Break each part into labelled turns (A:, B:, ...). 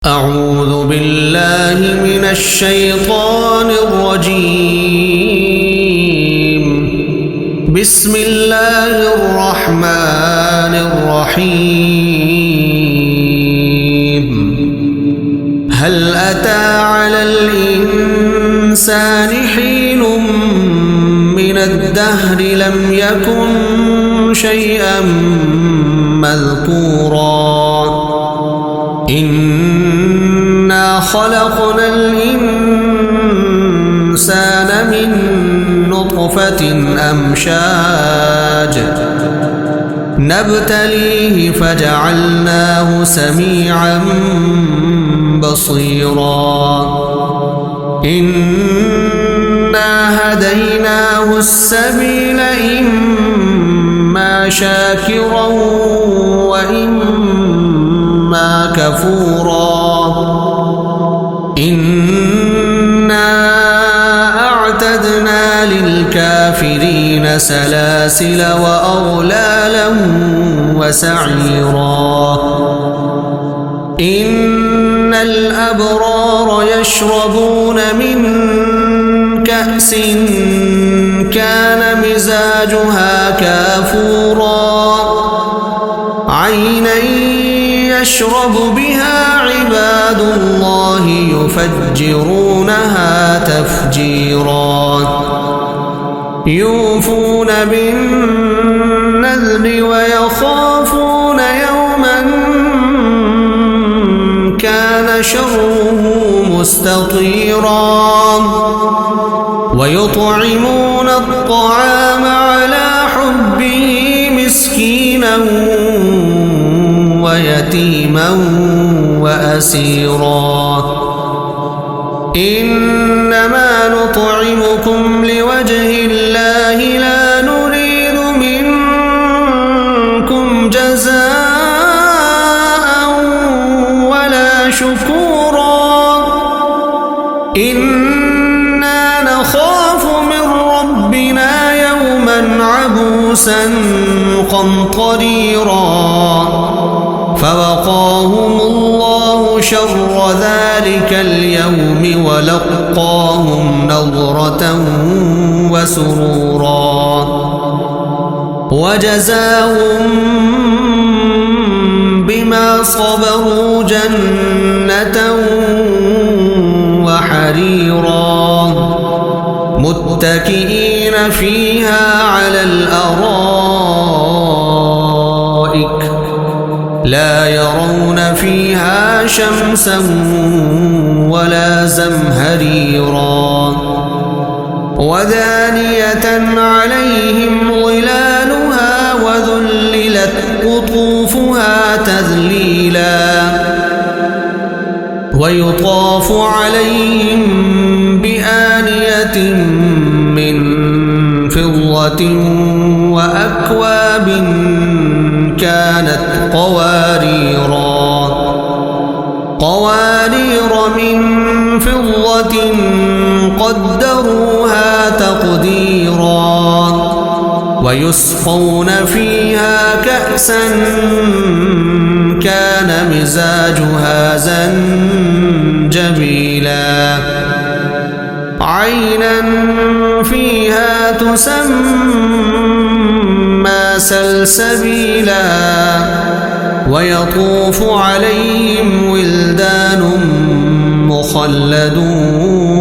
A: أعوذ بالله من الشيطان الرجيم. بسم الله الرحمن الرحيم. هل أتى على الإنسان حين من الدهر لم يكن شيئا مذكورا. إنا خلقنا الإنسان من نطفة أمشاج نبتليه فجعلناه سميعا بصيرا. إنا هديناه السبيل إما شاكرا وإما كفورا. إنا أعتدنا للكافرين سلاسل وأغلالا وسعيرا. إن الأبرار يشربون من كأس كان مزاجها كافورا. عينا يشرب بها عباد الله يفجرونها تفجيرا. يوفون بالنذر ويخافون يوما كان شره مستطيرا. ويطعمون الطعام على حبه مسكينا ويتيما وأسيرا. إنما نطعمكم لوجه الله لا نريد منكم جزاء ولا شكورا. إنا نخاف من ربنا يوما عبوسا قمطريرا. فوقاهم الله شر ذلك اليوم ولقاهم نضرة وسرورا. وجزاهم بما صبروا جنة وحريرا. متكئين فيها على الأرائك لا يرون فيها شمسا ولا زمهريرا. ودانية عليهم ظلالها وذللت قطوفها تذليلا. ويطاف عليهم بآنية من فضة وأكواب كانت قوارير من فضة قدروها تقديرا. ويسقون فيها كأسا كان مزاجها زنجبيلا. عينا فيها تسمى سلسبيلا. ويطوف عليهم ولدان مخلدون.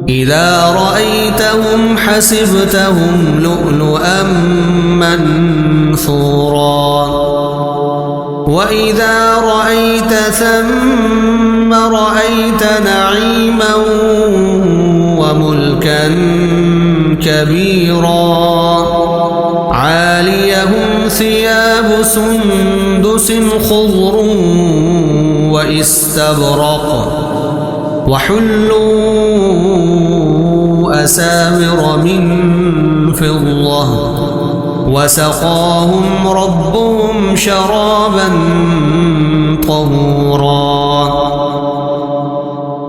A: إذا رأيتهم حسبتهم لؤلؤا منثورا. وإذا رأيت ثم رأيت نعيما وملكا كبيرا. عاليهم ثياب سندس خضر واستبرق وحلوا أساور من فضة. وسقاهم ربهم شرابا طهورا.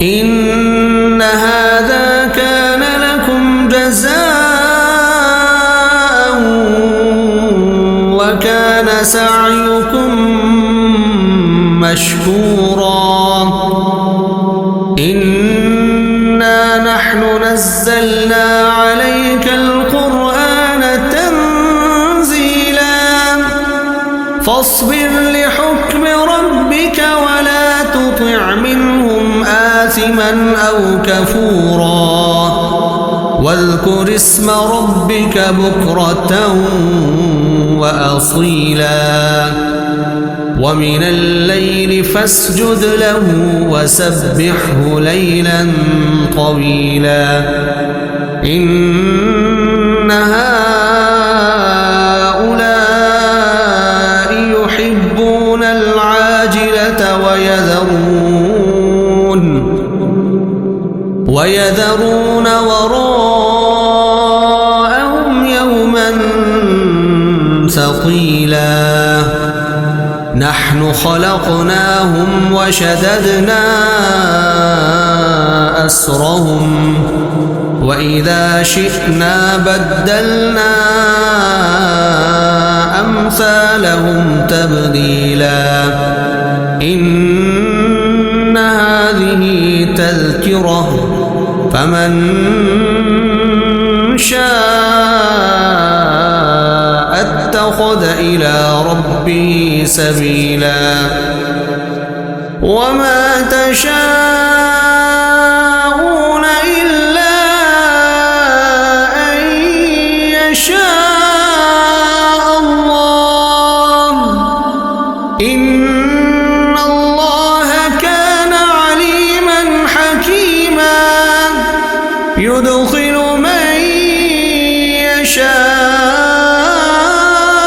A: إن هذا كان لكم جزاء وكان سعيكم مشكورا إنا نحن نزلنا عليك القرآن تنزيلا فاصبر لحكم ربك ولا تطع منهم آثما أو كفورا واذكر اسم ربك بكرة وأصيلا ومن الليل فاسجد له وسبحه ليلا طويلا إن هؤلاء يحبون العاجلة ويذرون وراءهم يوما ثقيلا نحن خلقناهم وشددنا أسرهم وإذا شئنا بدلنا أمثالهم تبديلا إن هذه تذكرة فمن شاء اتخذ إلى ربه سبيلا وما تشاءون إلا أن يشاء الله إن الله كان عليما حكيما يدخل من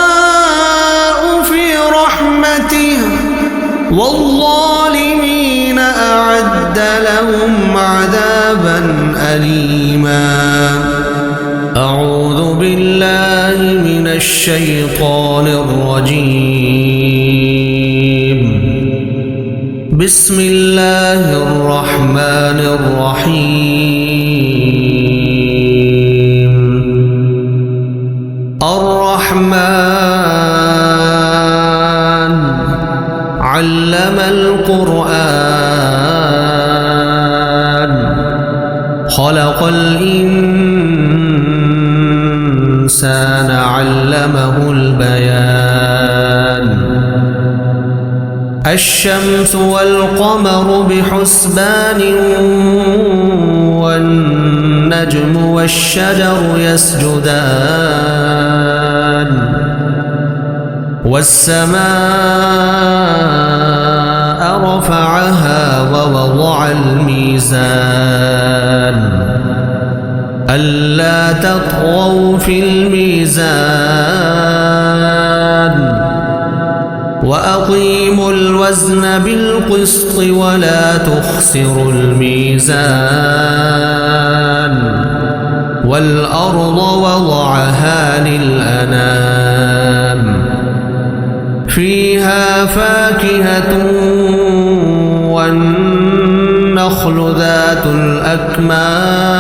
A: يشاء في رحمته والظالمين أعد لهم عذابا أليما أعوذ بالله من الشيطان الرجيم بسم الله الرحمن الرحيم الرحمن علم القرآن خلق الإنسان علمه البيان الشمس والقمر بحسبان والنجم والشجر يسجدان والسماء رفعها ووضع الميزان ألا تطغوا في الميزان وأقيموا الوزن بالقسط ولا تخسروا الميزان والأرض وضعها للأنام فيها فاكهة والنخل ذات الأكمام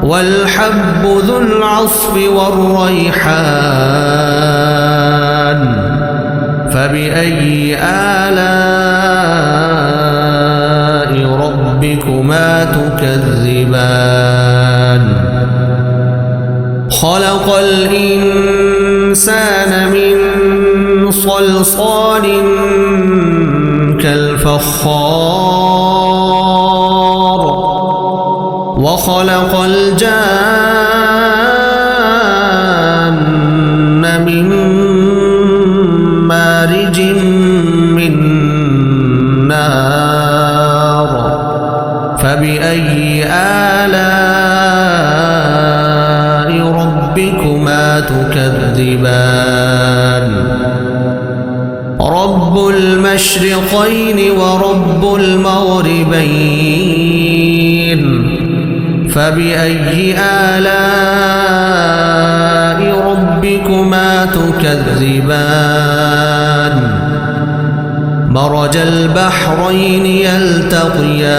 A: والحب ذو العصف والريحان فبأي آلاء ربكما تكذبان خلق الإنسان من صلصال كالفخار وخلق الجان من مارج من نار فبأي آلاء ربكما تكذبان رب المشرقين ورب المغربين فبأي آلاء ربكما تكذبان مرج البحرين يلتقيان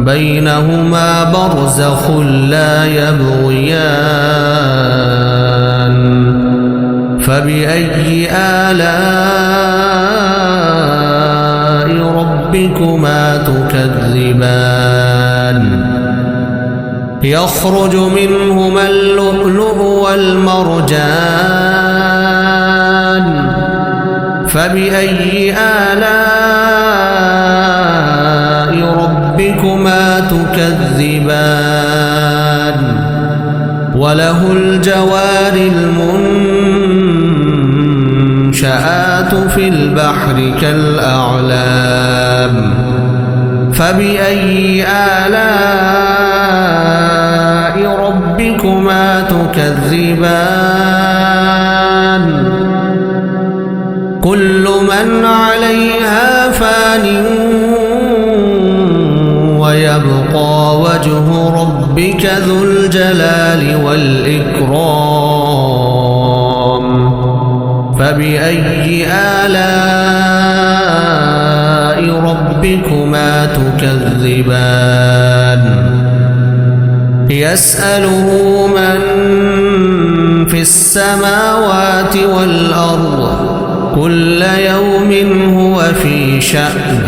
A: بينهما برزخ لا يبغيان فبأي آلاء ربكما تكذبان يخرج منهما اللؤلؤ والمرجان فبأي آلاء ربكما تكذبان وله الجوار المنشآت في البحر كالأعلام فبأي آلاء ربكما تكذبان كل من عليها فان ويبقى وجه ربك ذو الجلال والإكرام فبأي آلاء ربكما تكذبان يسأله من في السماوات والأرض كل يوم هو في شأن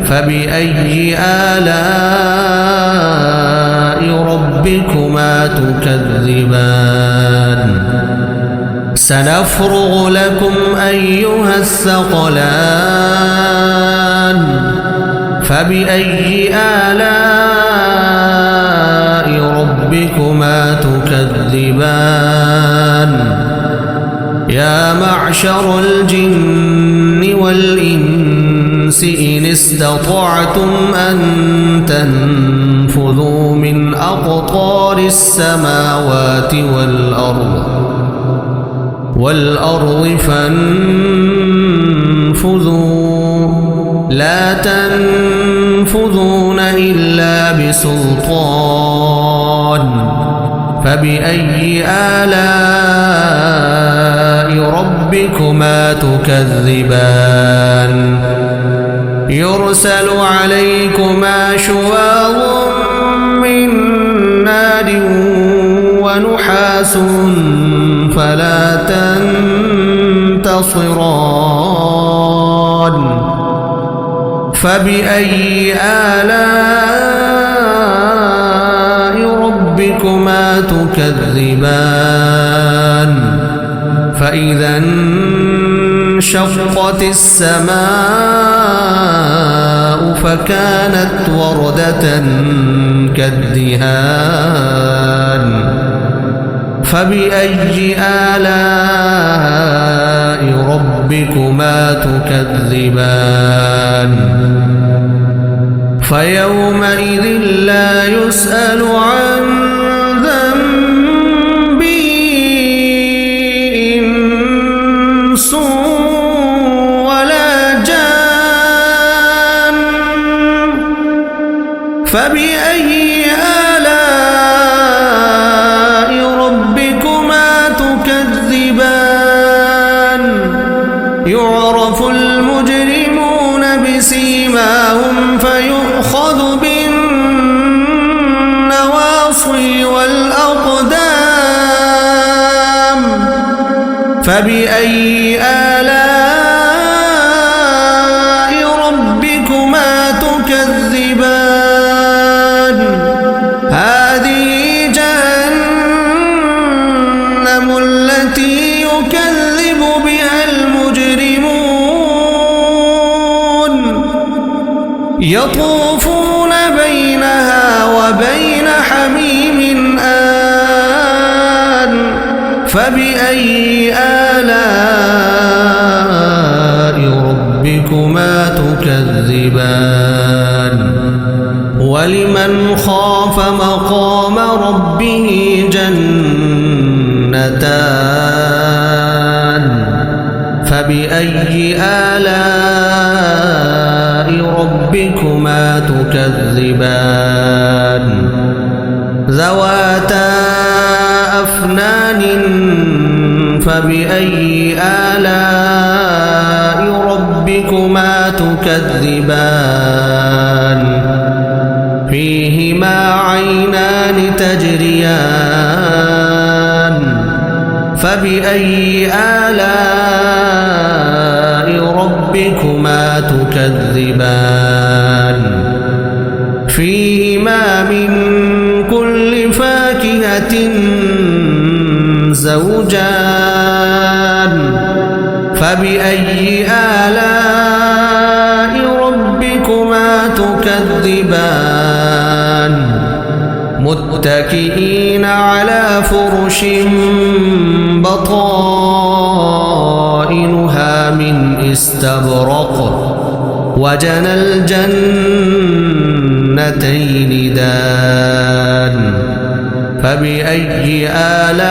A: فبأي آلاء ربكما تكذبان سنفرغ لكم أيها الثقلان فبأي آلاء ربكما تكذبان يا معشر الجن والإنس إن استطعتم أن تنفذوا من أقطار السماوات والأرض فانفذوا لا تنفذون إلا بسلطان فبأي آلاء ربكما تكذبان يرسل عليكما شواظ من نار ونحاس فلا تنتصران فبأي آلاء ربكما تكذبان فإذا انشقت السماء فكانت وردة كالدهان فبأي آلاء ربكما تكذبان فيومئذ لا يسأل عن ذنبه إنس ولا جان فبأي آلاء ربكما تكذبان يعرف المجرمون بسيماهم فيؤخذ بالنواصي والأقدام فبأي آلاء ربكما تكذبان هذه جهنم التي يكذب بها المجرمون يطوفون بينها وبين حميم آن فبأي آلاء ربكما تكذبان ولمن خاف مقام ربه جنتان فبأي آلاء ربكما تكذبان ذواتا أفنان فبأي آلاء ربكما تكذبان فيهما عينان تجريان فبأي آلاء ربكما تكذبان فيهما من كل فاكهة زوجان فبأي آلاء ربكما تكذبان متكئين على فرش بطائنها من استبرق وجنى الجنتين دان فبأي آلاء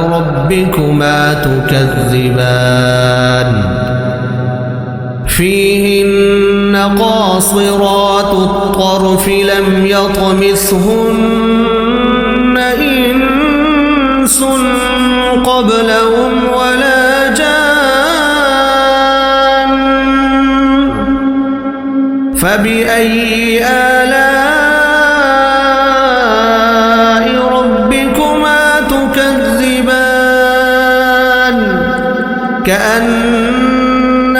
A: ربكما تكذبان فيهن قاصرات الطرف لم يطمثهن إنس قبلهم ولا جان فبأي آلاء ربكما تكذبان كأنهن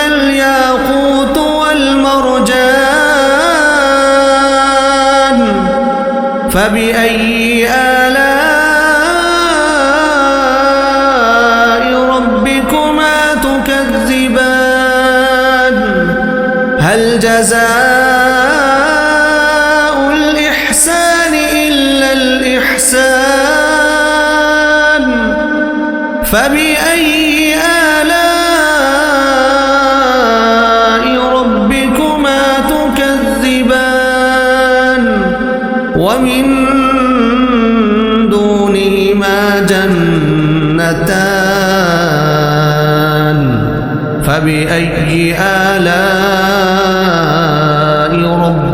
A: الياقوت والمرجان فبأي آلاء ربكما تكذبان هل جزاء الإحسان إلا الإحسان فبأي آلاء ربكما تكذبان ومن دونهما جنتان فبأي آلاء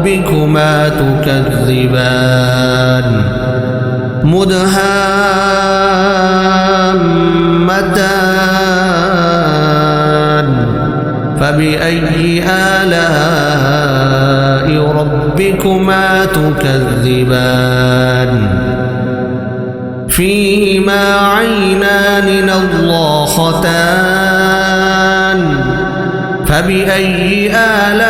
A: ربكما تكذبان مدهامتان فبأي آلاء ربكما تكذبان فيهما عينان نضاختان فبأي آلاء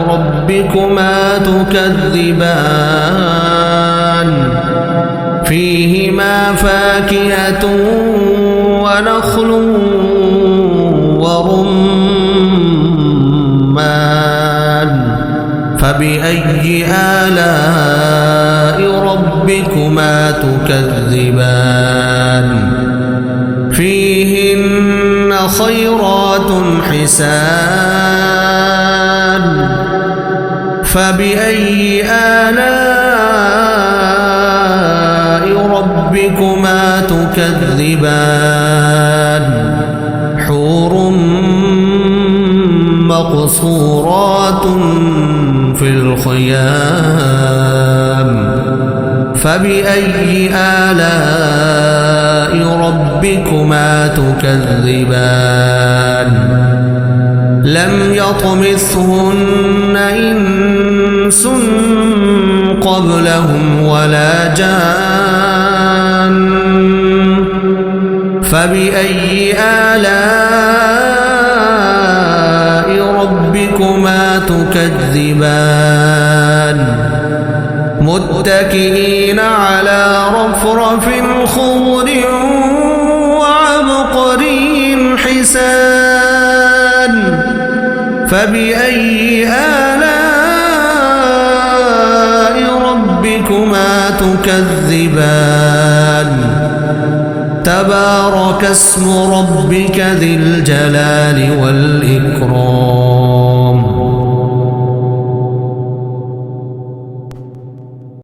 A: ربكما تكذبان فيهما فاكهة ونخل ورمان فبأي آلاء ربكما تكذبان فيهن خيرات حسان فبأي آلاء ربكما تكذبان حور مقصورات في الخيام فبأي آلاء ربكما تكذبان لم يطمثهن إنس قبلهم ولا جان فبأي آلاء ربكما تكذبان متكئين على رفرف خضر وعبقري حسان فبأي آلاء ربكما تكذبان تبارك اسم ربك ذي الجلال والإكرام